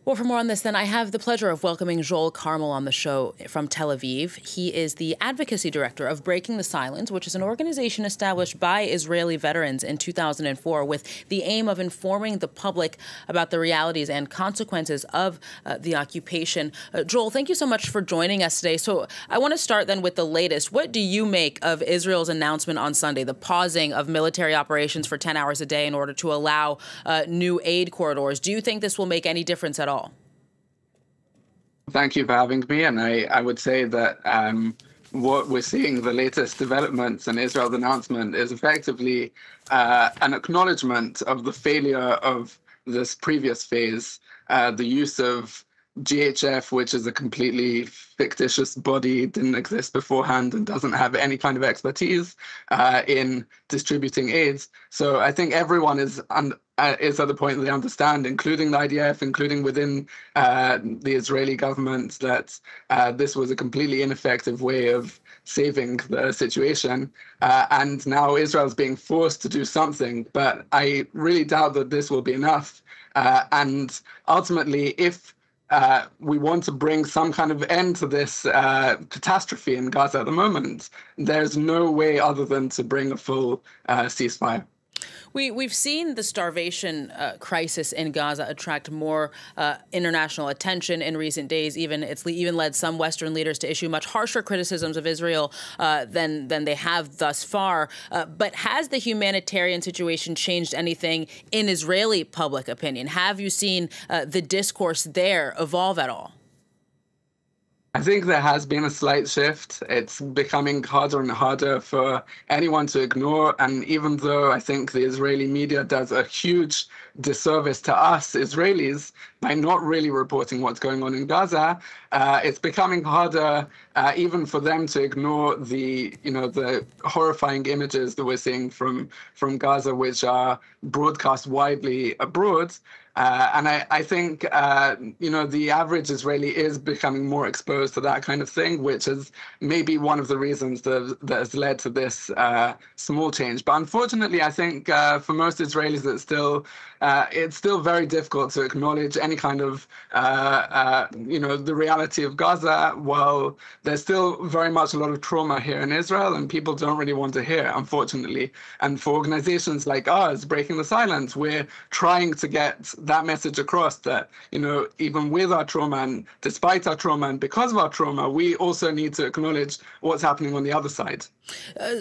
Well, for more on this, then, I have the pleasure of welcoming Joel Carmel on the show from Tel Aviv. He is the Advocacy Director of Breaking the Silence, which is an organization established by Israeli veterans in 2004 with the aim of informing the public about the realities and consequences of the occupation. Joel, thank you so much for joining us today. So I want to start then with the latest. What do you make of Israel's announcement on Sunday, the pausing of military operations for 10 hours a day in order to allow new aid corridors? Do you think this will make any difference at all? Thank you for having me. And I would say that what we're seeing, the latest developments in Israel's announcement, is effectively an acknowledgement of the failure of this previous phase, the use of GHF, which is a completely fictitious body, didn't exist beforehand and doesn't have any kind of expertise in distributing aids. So I think everyone is at the point that they understand, including the IDF, including within the Israeli government, that this was a completely ineffective way of saving the situation. And now Israel's being forced to do something, but I really doubt that this will be enough. And ultimately, if we want to bring some kind of end to this catastrophe in Gaza at the moment, there's no way other than to bring a full ceasefire. We've seen the starvation crisis in Gaza attract more international attention in recent days. It's even led some Western leaders to issue much harsher criticisms of Israel than they have thus far. But has the humanitarian situation changed anything in Israeli public opinion? Have you seen the discourse there evolve at all? I think there has been a slight shift. It's becoming harder and harder for anyone to ignore. And even though I think the Israeli media does a huge disservice to us Israelis by not really reporting what's going on in Gaza, it's becoming harder even for them to ignore the horrifying images that we're seeing from Gaza, which are broadcast widely abroad. And I think, the average Israeli is becoming more exposed to that kind of thing, which is maybe one of the reasons that has led to this small change. But unfortunately, I think for most Israelis, it's still very difficult to acknowledge any kind of, the reality of Gaza, while there's still very much a lot of trauma here in Israel, and people don't really want to hear, unfortunately. And for organizations like ours, Breaking the Silence, we're trying to get that message across that, even with our trauma and despite our trauma and because of our trauma, we also need to acknowledge what's happening on the other side.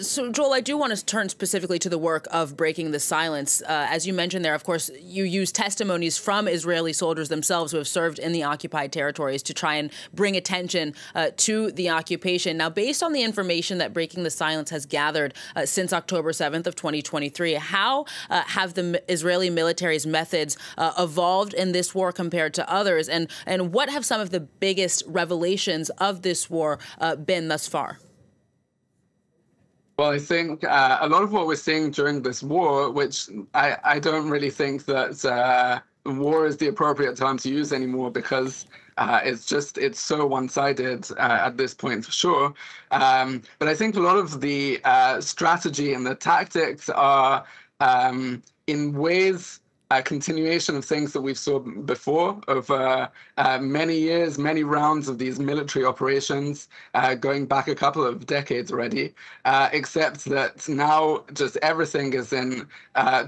So, Joel, I do want to turn specifically to the work of Breaking the Silence. As you mentioned there, of course, you use testimonies from Israeli soldiers themselves who have served in the occupied territories to try and bring attention to the occupation. Now, based on the information that Breaking the Silence has gathered since October 7th of 2023, how have the Israeli military's methods evolved in this war compared to others? And what have some of the biggest revelations of this war been thus far? Well, I think a lot of what we're seeing during this war, which I don't really think that war is the appropriate term to use anymore, because it's so one-sided at this point for sure. But I think a lot of the strategy and the tactics are in ways a continuation of things that we've saw before over many years, many rounds of these military operations, going back a couple of decades already, except that now just everything is in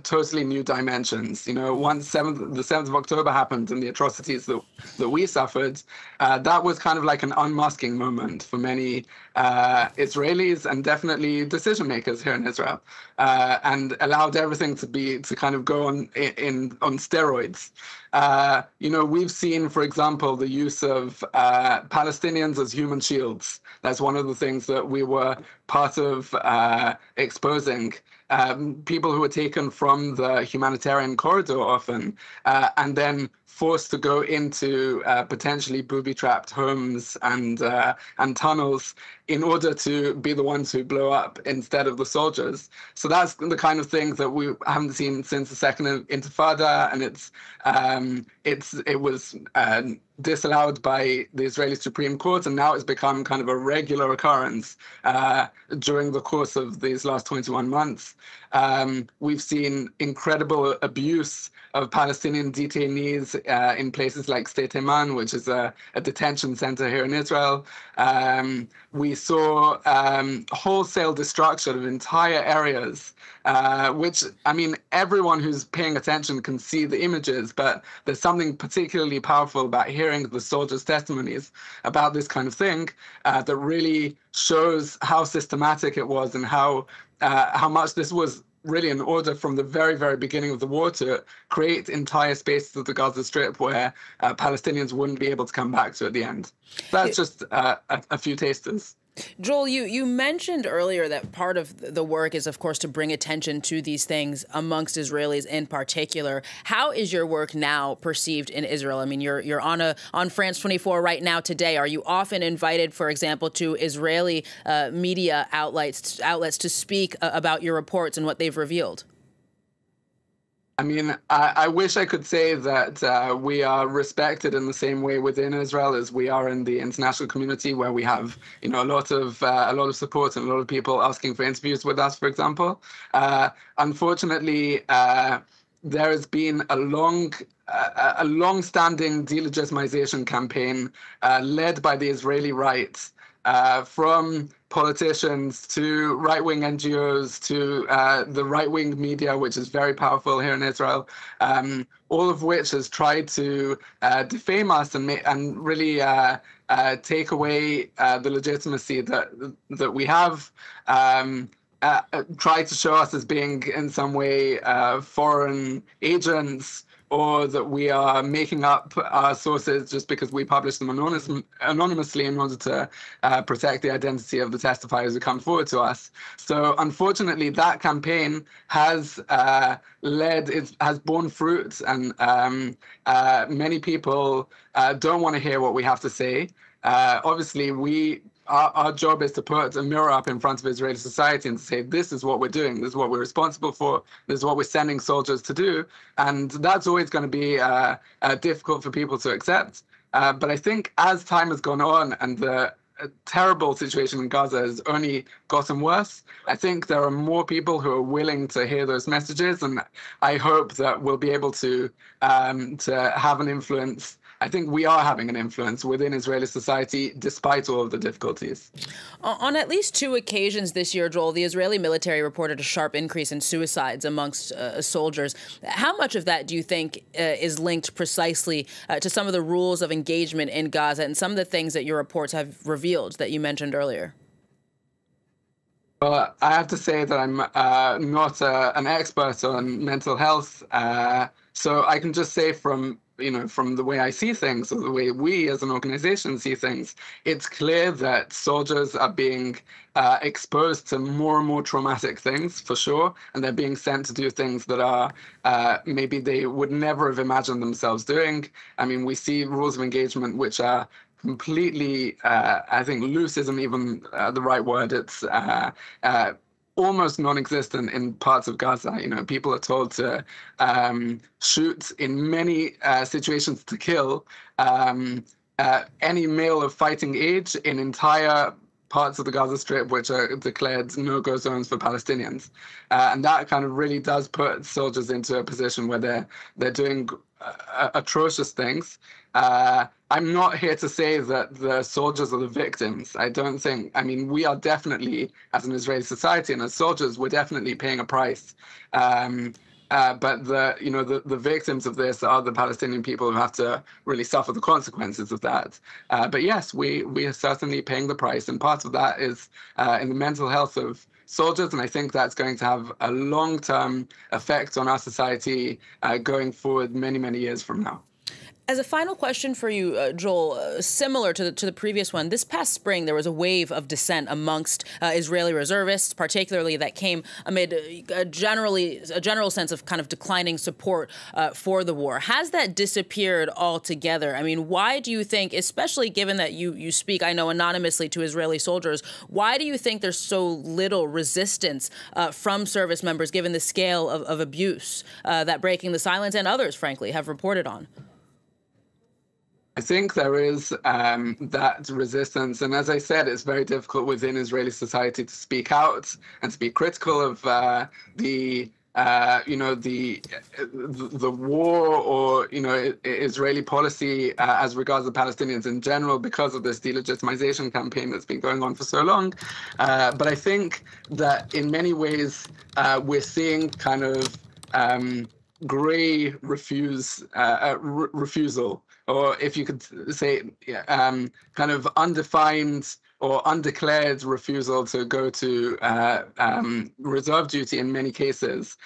totally new dimensions. Once the 7th of October happened and the atrocities that we suffered, that was kind of like an unmasking moment for many Israelis and definitely decision makers here in Israel, and allowed everything to kind of go on steroids. We've seen, for example, the use of Palestinians as human shields. That's one of the things that we were part of exposing. People who were taken from the humanitarian corridor often, and then forced to go into potentially booby-trapped homes and tunnels in order to be the ones who blow up instead of the soldiers. So that's the kind of thing that we haven't seen since the Second Intifada, and it was disallowed by the Israeli Supreme Court, and now it's become kind of a regular occurrence during the course of these last 21 months. We've seen incredible abuse of Palestinian detainees in places like State Iman, which is a detention center here in Israel. We saw wholesale destruction of entire areas, which, I mean, everyone who's paying attention can see the images, but there's something particularly powerful about hearing the soldiers' testimonies about this kind of thing that really shows how systematic it was and how much this was really an order from the very, very beginning of the war to create entire spaces of the Gaza Strip where Palestinians wouldn't be able to come back to at the end. That's just a few tasters. Joel, you mentioned earlier that part of the work is, of course, to bring attention to these things amongst Israelis in particular. How is your work now perceived in Israel? I mean, you're on France 24 right now today. Are you often invited, for example, to Israeli media outlets to speak about your reports and what they've revealed? I mean, I wish I could say that we are respected in the same way within Israel as we are in the international community, where we have, you know, a lot of support and a lot of people asking for interviews with us, for example. Unfortunately, there has been a long-standing delegitimization campaign led by the Israeli right, from politicians to right-wing NGOs to the right-wing media, which is very powerful here in Israel, all of which has tried to defame us and really take away the legitimacy that we have. Try to show us as being in some way foreign agents, or that we are making up our sources just because we publish them anonymously in order to protect the identity of the testifiers who come forward to us. So unfortunately, that campaign has borne fruit, and many people don't want to hear what we have to say. Obviously, our job is to put a mirror up in front of Israeli society and to say, this is what we're doing, this is what we're responsible for, this is what we're sending soldiers to do. And that's always going to be difficult for people to accept. But I think as time has gone on and the terrible situation in Gaza has only gotten worse, I think there are more people who are willing to hear those messages. And I hope that we'll be able to have an influence. I think we are having an influence within Israeli society, despite all of the difficulties. On at least two occasions this year, Joel, the Israeli military reported a sharp increase in suicides amongst soldiers. How much of that do you think is linked precisely to some of the rules of engagement in Gaza and some of the things that your reports have revealed that you mentioned earlier? Well, I have to say that I'm not an expert on mental health, so I can just say from the way I see things, or the way we as an organization see things, it's clear that soldiers are being exposed to more and more traumatic things, for sure, and they're being sent to do things that are maybe they would never have imagined themselves doing. I mean, we see rules of engagement which are completely, I think loose isn't even the right word. It's almost non-existent in parts of Gaza. You know, people are told to shoot in many situations to kill any male of fighting age in entire parts of the Gaza Strip, which are declared no-go zones for Palestinians. And that kind of really does put soldiers into a position where they're doing atrocious things. I'm not here to say that the soldiers are the victims. I don't think, I mean, we are definitely, as an Israeli society and as soldiers, we're definitely paying a price. But the victims of this are the Palestinian people who have to really suffer the consequences of that. But yes, we are certainly paying the price, and part of that is in the mental health of soldiers, and I think that's going to have a long-term effect on our society going forward many, many years from now. As a final question for you, Joel, similar to the previous one, this past spring there was a wave of dissent amongst Israeli reservists, particularly that came amid a general sense of kind of declining support for the war. Has that disappeared altogether? I mean, why do you think, especially given that you speak, I know, anonymously to Israeli soldiers, why do you think there's so little resistance from service members given the scale of abuse that Breaking the Silence and others, frankly, have reported on? I think there is that resistance, and as I said, it's very difficult within Israeli society to speak out and to be critical of the the war, or Israeli policy as regards the Palestinians in general, because of this delegitimization campaign that's been going on for so long. But I think that in many ways we're seeing kind of grey refusal, or if you could say, kind of undefined or undeclared refusal to go to reserve duty in many cases,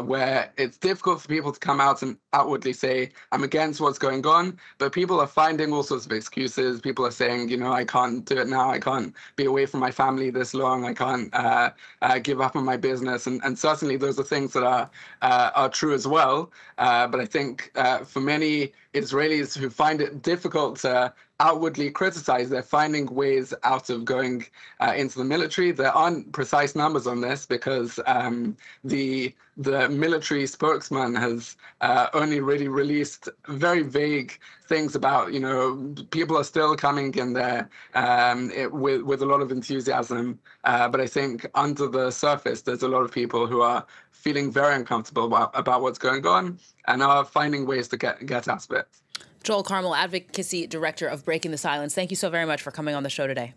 where it's difficult for people to come out and outwardly say, I'm against what's going on, but people are finding all sorts of excuses. People are saying, I can't do it now. I can't be away from my family this long. I can't give up on my business. And certainly those are things that are true as well. But I think for many Israelis who find it difficult to outwardly criticize, they're finding ways out of going into the military. There aren't precise numbers on this because the military spokesman has only really released very vague things about, people are still coming in there with a lot of enthusiasm. But I think under the surface, there's a lot of people who are feeling very uncomfortable about what's going on and are finding ways to get out of it. Joel Carmel, Advocacy Director of Breaking the Silence, thank you so very much for coming on the show today.